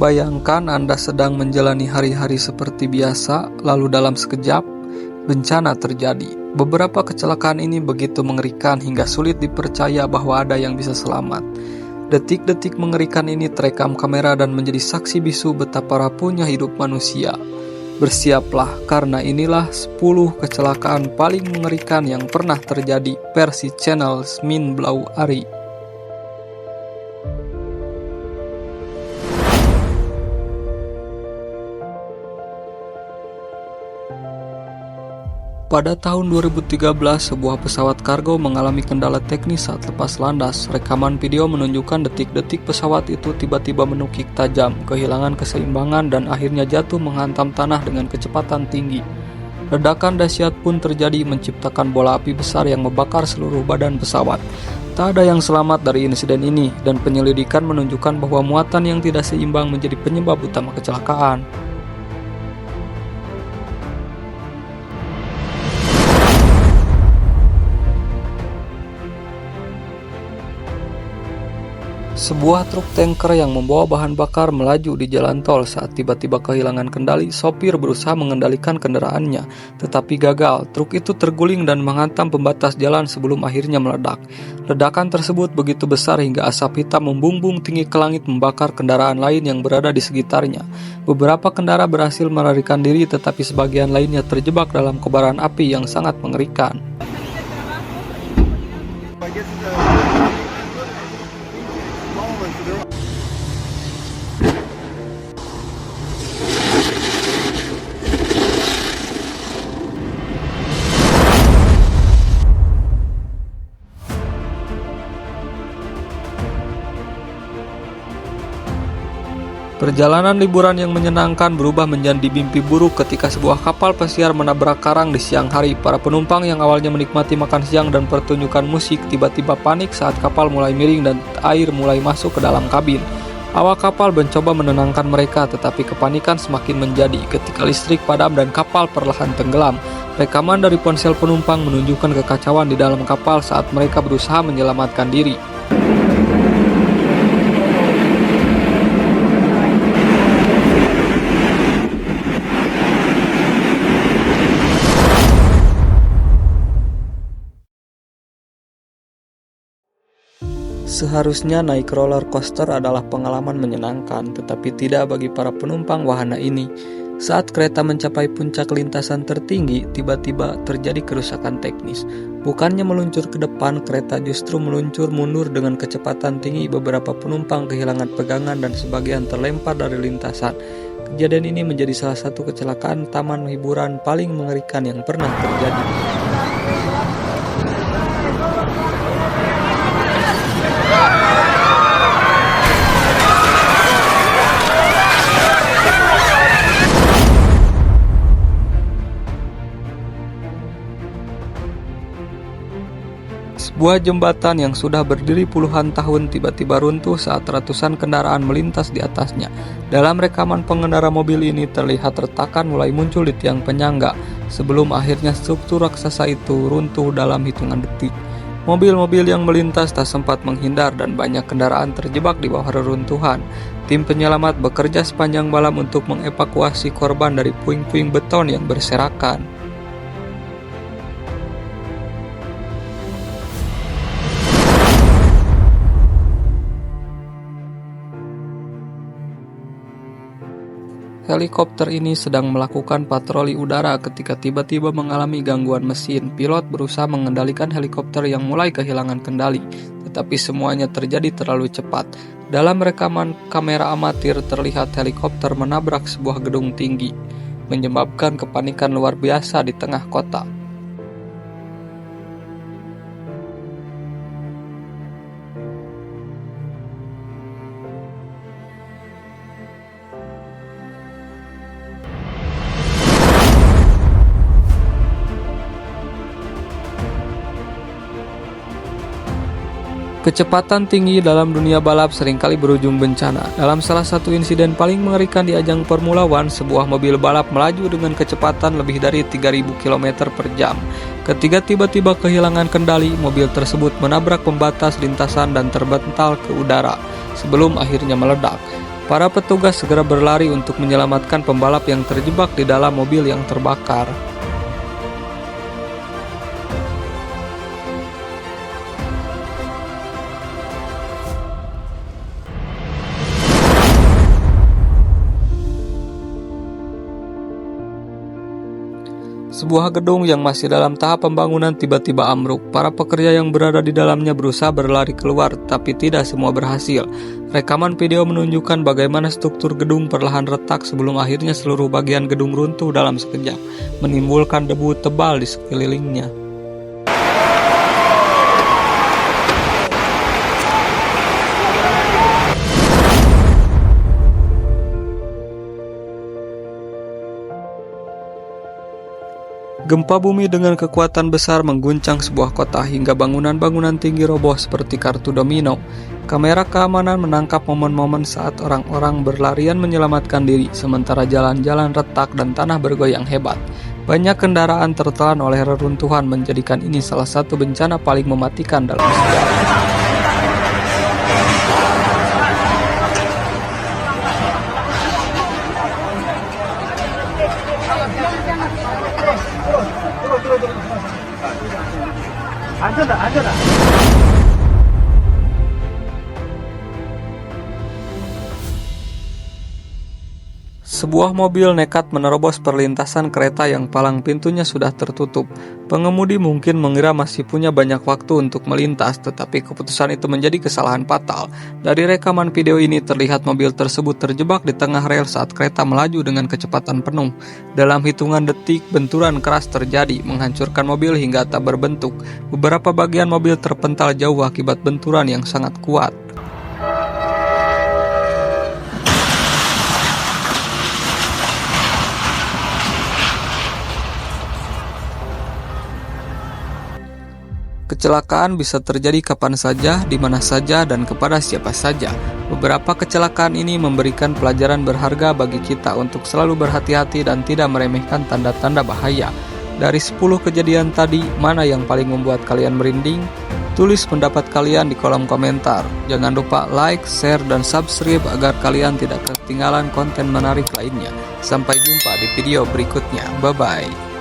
Bayangkan Anda sedang menjalani hari-hari seperti biasa, lalu dalam sekejap, bencana terjadi. Beberapa kecelakaan ini begitu mengerikan hingga sulit dipercaya bahwa ada yang bisa selamat. Detik-detik mengerikan ini terekam kamera dan menjadi saksi bisu betapa rapuhnya hidup manusia. Bersiaplah, karena inilah 10 kecelakaan paling mengerikan yang pernah terjadi versi channel Smin Blau Ari. Pada tahun 2013, sebuah pesawat kargo mengalami kendala teknis saat lepas landas. Rekaman video menunjukkan detik-detik pesawat itu tiba-tiba menukik tajam, kehilangan keseimbangan dan akhirnya jatuh menghantam tanah dengan kecepatan tinggi. Ledakan dahsyat pun terjadi menciptakan bola api besar yang membakar seluruh badan pesawat. Tak ada yang selamat dari insiden ini dan penyelidikan menunjukkan bahwa muatan yang tidak seimbang menjadi penyebab utama kecelakaan. Sebuah truk tanker yang membawa bahan bakar melaju di jalan tol saat tiba-tiba kehilangan kendali. Sopir berusaha mengendalikan kendaraannya, tetapi gagal. Truk itu terguling dan menghantam pembatas jalan sebelum akhirnya meledak. Ledakan tersebut begitu besar hingga asap hitam membumbung tinggi ke langit membakar kendaraan lain yang berada di sekitarnya. Beberapa kendaraan berhasil melarikan diri, tetapi sebagian lainnya terjebak dalam kobaran api yang sangat mengerikan. Perjalanan liburan yang menyenangkan berubah menjadi mimpi buruk ketika sebuah kapal pesiar menabrak karang di siang hari. Para penumpang yang awalnya menikmati makan siang dan pertunjukan musik tiba-tiba panik saat kapal mulai miring dan air mulai masuk ke dalam kabin. Awak kapal mencoba menenangkan mereka, tetapi kepanikan semakin menjadi ketika listrik padam dan kapal perlahan tenggelam. Rekaman dari ponsel penumpang menunjukkan kekacauan di dalam kapal saat mereka berusaha menyelamatkan diri. Seharusnya naik roller coaster adalah pengalaman menyenangkan, tetapi tidak bagi para penumpang wahana ini. Saat kereta mencapai puncak lintasan tertinggi, tiba-tiba terjadi kerusakan teknis. Bukannya meluncur ke depan, kereta justru meluncur mundur dengan kecepatan tinggi. Beberapa penumpang kehilangan pegangan dan sebagian terlempar dari lintasan. Kejadian ini menjadi salah satu kecelakaan taman hiburan paling mengerikan yang pernah terjadi. Sebuah jembatan yang sudah berdiri puluhan tahun tiba-tiba runtuh saat ratusan kendaraan melintas di atasnya. Dalam rekaman pengendara mobil ini terlihat retakan mulai muncul di tiang penyangga, sebelum akhirnya struktur raksasa itu runtuh dalam hitungan detik. Mobil-mobil yang melintas tak sempat menghindar dan banyak kendaraan terjebak di bawah reruntuhan. Tim penyelamat bekerja sepanjang malam untuk mengevakuasi korban dari puing-puing beton yang berserakan. Helikopter ini sedang melakukan patroli udara ketika tiba-tiba mengalami gangguan mesin. Pilot berusaha mengendalikan helikopter yang mulai kehilangan kendali, tetapi semuanya terjadi terlalu cepat. Dalam rekaman kamera amatir terlihat helikopter menabrak sebuah gedung tinggi, menyebabkan kepanikan luar biasa di tengah kota. Kecepatan tinggi dalam dunia balap seringkali berujung bencana. Dalam salah satu insiden paling mengerikan di ajang Formula One, sebuah mobil balap melaju dengan kecepatan lebih dari 3.000 km per jam. Ketika tiba-tiba kehilangan kendali, mobil tersebut menabrak pembatas lintasan dan terbental ke udara sebelum akhirnya meledak. Para petugas segera berlari untuk menyelamatkan pembalap yang terjebak di dalam mobil yang terbakar. Sebuah gedung yang masih dalam tahap pembangunan tiba-tiba ambruk. Para pekerja yang berada di dalamnya berusaha berlari keluar, tapi tidak semua berhasil. Rekaman video menunjukkan bagaimana struktur gedung perlahan retak sebelum akhirnya seluruh bagian gedung runtuh dalam sekejap, menimbulkan debu tebal di sekelilingnya. Gempa bumi dengan kekuatan besar mengguncang sebuah kota hingga bangunan-bangunan tinggi roboh seperti kartu domino. Kamera keamanan menangkap momen-momen saat orang-orang berlarian menyelamatkan diri, sementara jalan-jalan retak dan tanah bergoyang hebat. Banyak kendaraan tertelan oleh reruntuhan menjadikan ini salah satu bencana paling mematikan dalam sejarah. Sebuah mobil nekat menerobos perlintasan kereta yang palang pintunya sudah tertutup. Pengemudi mungkin mengira masih punya banyak waktu untuk melintas, tetapi keputusan itu menjadi kesalahan fatal. Dari rekaman video ini terlihat mobil tersebut terjebak di tengah rel saat kereta melaju dengan kecepatan penuh. Dalam hitungan detik, benturan keras terjadi, menghancurkan mobil hingga tak berbentuk. Beberapa bagian mobil terpental jauh akibat benturan yang sangat kuat. Kecelakaan bisa terjadi kapan saja, di mana saja, dan kepada siapa saja. Beberapa kecelakaan ini memberikan pelajaran berharga bagi kita untuk selalu berhati-hati dan tidak meremehkan tanda-tanda bahaya. Dari 10 kejadian tadi, mana yang paling membuat kalian merinding? Tulis pendapat kalian di kolom komentar. Jangan lupa like, share, dan subscribe agar kalian tidak ketinggalan konten menarik lainnya. Sampai jumpa di video berikutnya. Bye-bye.